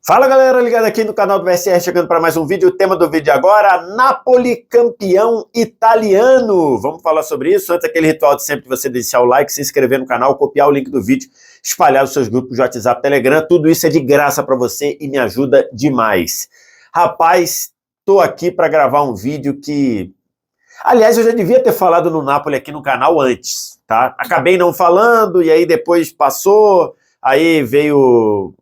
Fala galera, ligado aqui no canal do VSR, chegando para mais um vídeo. O tema do vídeo agora, Napoli campeão italiano. Vamos falar sobre isso. Antes, aquele ritual de sempre de você deixar o like, se inscrever no canal, copiar o link do vídeo, espalhar nos seus grupos de WhatsApp, Telegram. Tudo isso é de graça para você e me ajuda demais. Rapaz, tô aqui para gravar um vídeo que... Aliás, eu já devia ter falado no Napoli aqui no canal antes, tá? Acabei não falando e aí depois passou... Aí veio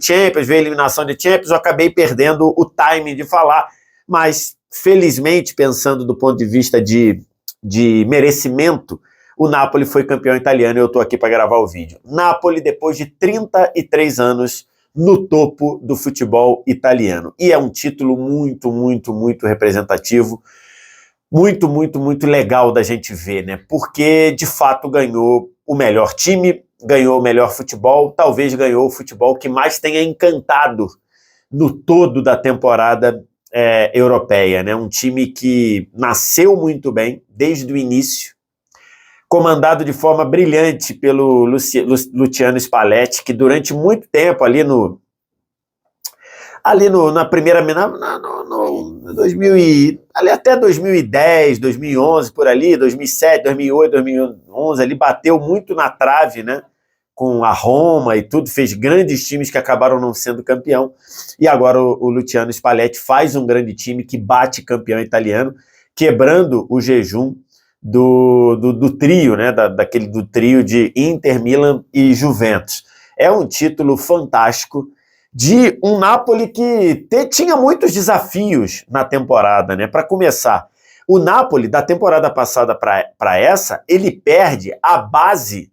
Champions, veio eliminação de Champions, eu acabei perdendo o timing de falar, mas felizmente, pensando do ponto de vista de merecimento, o Napoli foi campeão italiano e eu estou aqui para gravar o vídeo. Napoli, depois de 33 anos, no topo do futebol italiano. E é um título muito representativo, muito legal da gente ver, né? Porque, de fato, ganhou o melhor time, ganhou o melhor futebol, talvez ganhou o futebol que mais tenha encantado no todo da temporada europeia, né? Um time que nasceu muito bem desde o início, comandado de forma brilhante pelo Luciano Spalletti, que durante muito tempo na primeira, no 2000 ali até 2010, 2011, por ali, 2007, 2008, 2011, ele bateu muito na trave, né, com a Roma e tudo, fez grandes times que acabaram não sendo campeão, e agora o Luciano Spalletti faz um grande time que bate campeão italiano, quebrando o jejum do trio, né, do trio de Inter, Milan e Juventus. É um título fantástico, de um Napoli que tinha muitos desafios na temporada, né? Para começar, o Napoli, da temporada passada para essa, ele perde a base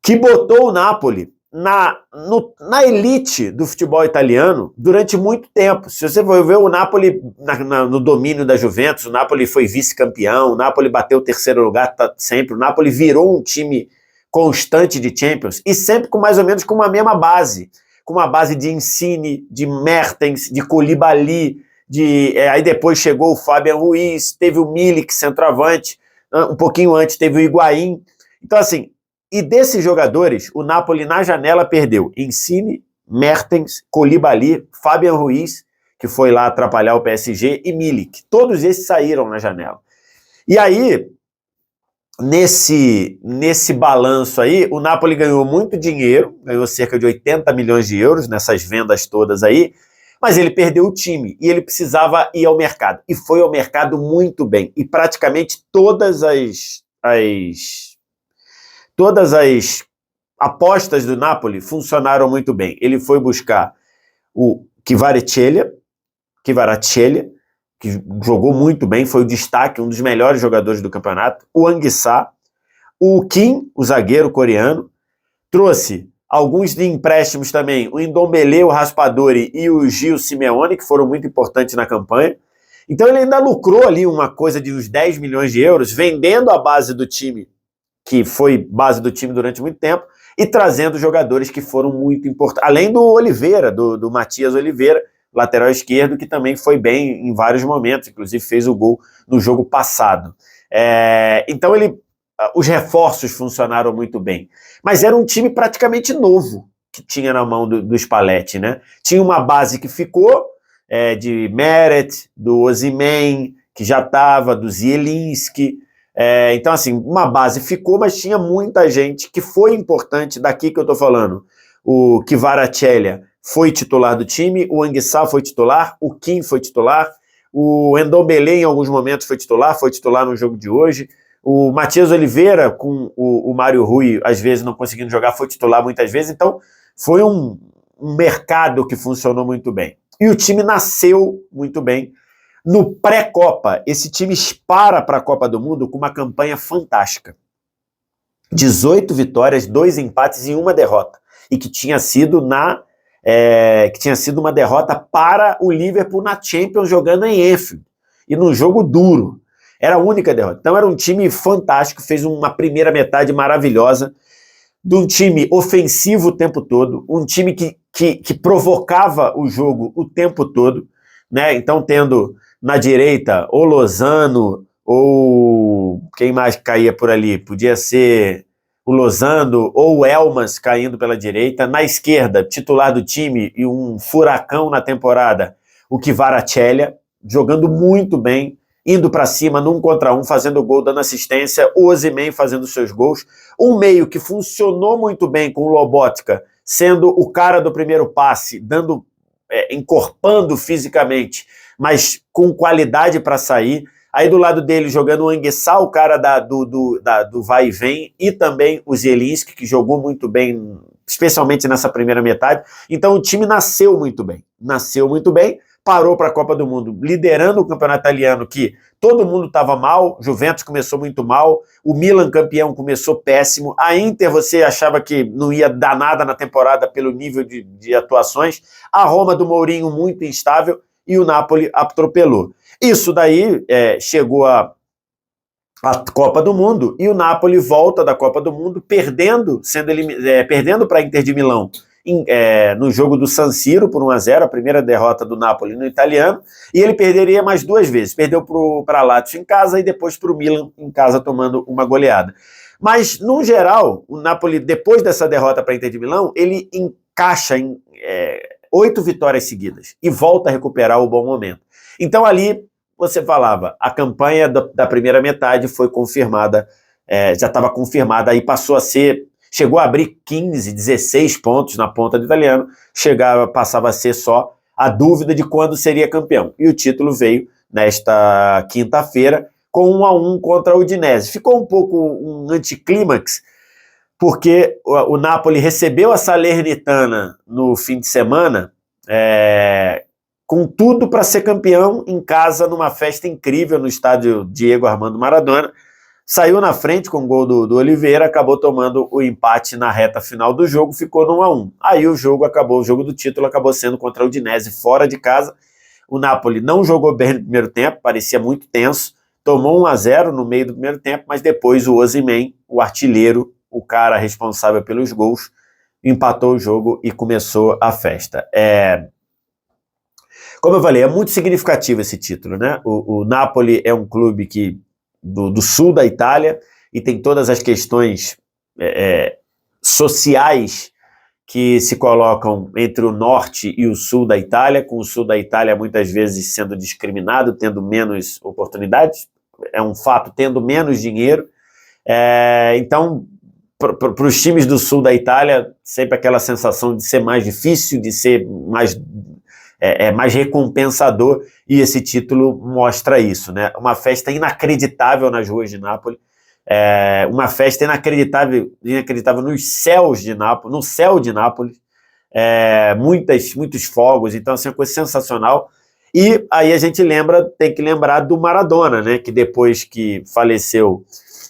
que botou o Napoli na elite do futebol italiano durante muito tempo. Se você for ver o Napoli no domínio da Juventus, o Napoli foi vice-campeão, o Napoli bateu o terceiro lugar sempre, o Napoli virou um time constante de Champions e sempre com mais ou menos com uma mesma base, com uma base de Insigne, de Mertens, de Koulibaly, aí depois chegou o Fabian Ruiz, teve o Milik, centroavante, um pouquinho antes teve o Higuaín. Então assim, e desses jogadores, o Napoli na janela perdeu Insigne, Mertens, Koulibaly, Fabian Ruiz, que foi lá atrapalhar o PSG, e Milik. Todos esses saíram na janela. E aí, nesse balanço aí, o Napoli ganhou muito dinheiro, ganhou cerca de 80 milhões de euros nessas vendas todas aí, mas ele perdeu o time e ele precisava ir ao mercado. E foi ao mercado muito bem. E praticamente todas as apostas do Napoli funcionaram muito bem. Ele foi buscar o Kvaratskhelia, que jogou muito bem, foi o destaque, um dos melhores jogadores do campeonato, o Anguissa, o Kim, o zagueiro coreano, trouxe alguns de empréstimos também, o Ndombele, o Raspadori e o Gil Simeone, que foram muito importantes na campanha. Então ele ainda lucrou ali uma coisa de uns 10 milhões de euros, vendendo a base do time, que foi base do time durante muito tempo, e trazendo jogadores que foram muito importantes, além do Oliveira, do Matias Oliveira, lateral esquerdo, que também foi bem em vários momentos, inclusive fez o gol no jogo passado. Então os reforços funcionaram muito bem. Mas era um time praticamente novo que tinha na mão do Spalletti, né? Tinha uma base que ficou, de Meret, do Osimhen, que já estava, do Zielinski. Então, assim, uma base ficou, mas tinha muita gente que foi importante, daqui que eu estou falando. O Kvaratskhelia foi titular do time, o Anguissa foi titular, o Kim foi titular, o Ndombele em alguns momentos foi titular no jogo de hoje, o Matias Oliveira com o Mário Rui, às vezes não conseguindo jogar, foi titular muitas vezes, então foi um mercado que funcionou muito bem. E o time nasceu muito bem. No pré-Copa, esse time para a Copa do Mundo com uma campanha fantástica. 18 vitórias, 2 empates e 1 derrota. E que tinha sido uma derrota para o Liverpool na Champions, jogando em Anfield, e num jogo duro. Era a única derrota. Então era um time fantástico, fez uma primeira metade maravilhosa, de um time ofensivo o tempo todo, um time que provocava o jogo o tempo todo, né? Então tendo na direita ou Lozano, ou quem mais caía por ali? Podia ser o Lozano ou o Elmas caindo pela direita. Na esquerda, titular do time e um furacão na temporada, o Kvaratskhelia, jogando muito bem, indo para cima num contra um, fazendo gol, dando assistência, o Osimhen fazendo seus gols. Um meio que funcionou muito bem com o Lobotka, sendo o cara do primeiro passe, encorpando fisicamente, mas com qualidade para sair. Aí do lado dele jogando o Anguissa, o cara do vai e vem, e também o Zielinski, que jogou muito bem, especialmente nessa primeira metade. Então o time nasceu muito bem, parou para a Copa do Mundo, liderando o campeonato italiano, que todo mundo estava mal, Juventus começou muito mal, o Milan campeão começou péssimo, a Inter você achava que não ia dar nada na temporada pelo nível de atuações, a Roma do Mourinho muito instável, e o Napoli atropelou. Isso daí chegou a Copa do Mundo, e o Napoli volta da Copa do Mundo perdendo para a Inter de Milão no jogo do San Siro por 1-0, a primeira derrota do Napoli no italiano, e ele perderia mais 2 vezes, perdeu para a Lazio em casa e depois para o Milan em casa tomando uma goleada. Mas, no geral, o Napoli, depois dessa derrota para a Inter de Milão, ele encaixa em 8 vitórias seguidas e volta a recuperar o bom momento. Então ali, você falava, a campanha da primeira metade foi confirmada, já estava confirmada, aí chegou a abrir 15, 16 pontos na ponta do italiano, passava a ser só a dúvida de quando seria campeão. E o título veio nesta quinta-feira com 1-1 contra a Udinese. Ficou um pouco um anticlímax, porque o Napoli recebeu a Salernitana no fim de semana, com tudo para ser campeão em casa, numa festa incrível no estádio Diego Armando Maradona, saiu na frente com o gol do Oliveira, acabou tomando o empate na reta final do jogo, ficou no 1-1. Aí o jogo do título acabou sendo contra a Udinese fora de casa. O Napoli não jogou bem no primeiro tempo, parecia muito tenso, tomou 1-0 no meio do primeiro tempo, mas depois o Osimhen, o artilheiro, o cara responsável pelos gols, empatou o jogo e começou a festa. Como eu falei, é muito significativo esse título, né? O Napoli é um clube do sul da Itália e tem todas as questões sociais que se colocam entre o norte e o sul da Itália, com o sul da Itália muitas vezes sendo discriminado, tendo menos oportunidades, é um fato, tendo menos dinheiro. Então, para os times do sul da Itália, sempre aquela sensação de ser mais difícil, de ser mais recompensador, e esse título mostra isso, né? Uma festa inacreditável nas ruas de Nápoles, uma festa inacreditável nos céus de Nápoles, no céu de Nápoles, muitos fogos, então assim, uma coisa sensacional. E aí a gente tem que lembrar do Maradona, né? Que depois que faleceu,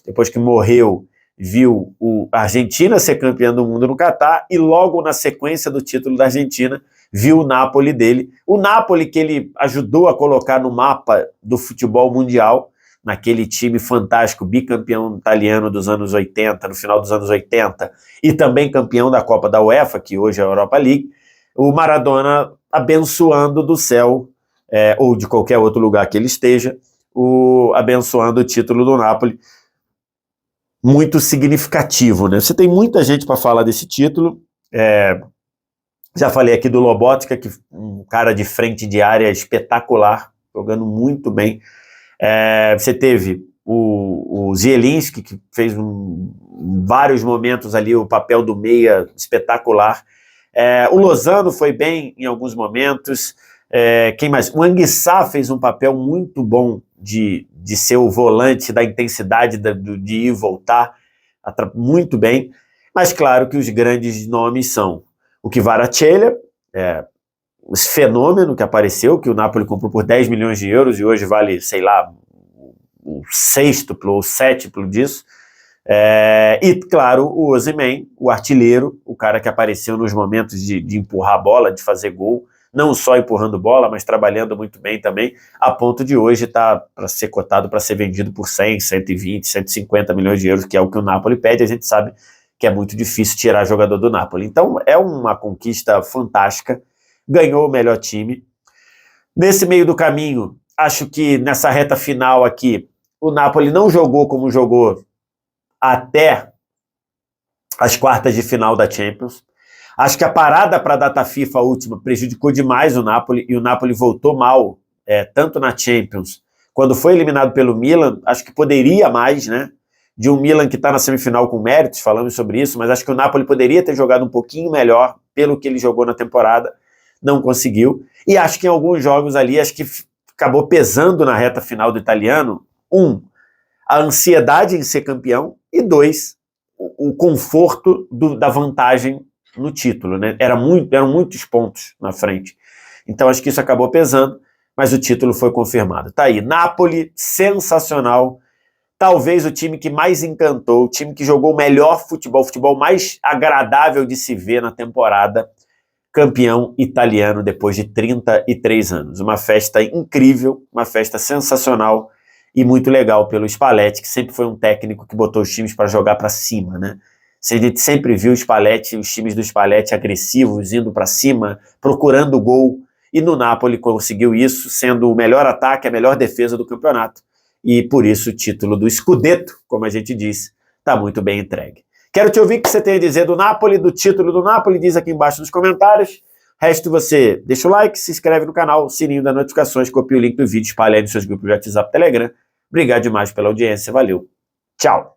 depois que morreu, viu a Argentina ser campeã do mundo no Catar, e logo na sequência do título da Argentina, viu o Napoli dele. O Napoli que ele ajudou a colocar no mapa do futebol mundial, naquele time fantástico, bicampeão italiano dos anos 80, no final dos anos 80, e também campeão da Copa da UEFA, que hoje é a Europa League, o Maradona abençoando do céu, ou de qualquer outro lugar que ele esteja, abençoando o título do Napoli. Muito significativo, né? Você tem muita gente para falar desse título. Já falei aqui do Lobotka, que um cara de frente de área espetacular, jogando muito bem. Você teve o Zielinski, que fez em vários momentos ali o papel do meia espetacular. O Lozano foi bem em alguns momentos. Quem mais? O Anguissa fez um papel muito bom de ser o volante da intensidade de ir e voltar, muito bem. Mas claro que os grandes nomes são o Kvaratskhelia, esse fenômeno que apareceu, que o Napoli comprou por 10 milhões de euros e hoje vale, sei lá, o sextuplo ou sétuplo disso. E, claro, o Osimhen, o artilheiro, o cara que apareceu nos momentos de empurrar a bola, de fazer gol, não só empurrando bola, mas trabalhando muito bem também, a ponto de hoje estar para ser cotado, para ser vendido por 100, 120, 150 milhões de euros, que é o que o Napoli pede. A gente sabe que é muito difícil tirar jogador do Napoli. Então, é uma conquista fantástica, ganhou o melhor time. Nesse meio do caminho, acho que nessa reta final aqui, o Napoli não jogou como jogou até as quartas de final da Champions. Acho que a parada para a data FIFA última prejudicou demais o Napoli, e o Napoli voltou mal, tanto na Champions, quando foi eliminado pelo Milan. Acho que poderia mais, né? De um Milan que está na semifinal com méritos, falamos sobre isso, mas acho que o Napoli poderia ter jogado um pouquinho melhor pelo que ele jogou na temporada, não conseguiu. E acho que em alguns jogos ali, acho que acabou pesando na reta final do italiano, a ansiedade em ser campeão, e 2, o conforto da vantagem no título, né? Eram muitos pontos na frente. Então acho que isso acabou pesando, mas o título foi confirmado. Tá aí, Napoli, sensacional, talvez o time que mais encantou, o time que jogou o melhor futebol, o futebol mais agradável de se ver na temporada, campeão italiano depois de 33 anos. Uma festa incrível, uma festa sensacional e muito legal pelo Spalletti, que sempre foi um técnico que botou os times para jogar para cima, né? A gente sempre viu os times do Spalletti agressivos, indo para cima, procurando gol, e no Napoli conseguiu isso, sendo o melhor ataque, a melhor defesa do campeonato, e por isso o título do Scudetto, como a gente disse, está muito bem entregue. Quero te ouvir o que você tem a dizer do Napoli, do título do Napoli, diz aqui embaixo nos comentários. Resto você deixa o like, se inscreve no canal, sininho das notificações, copia o link do vídeo, espalha aí nos seus grupos de WhatsApp e Telegram. Obrigado demais pela audiência, valeu, tchau!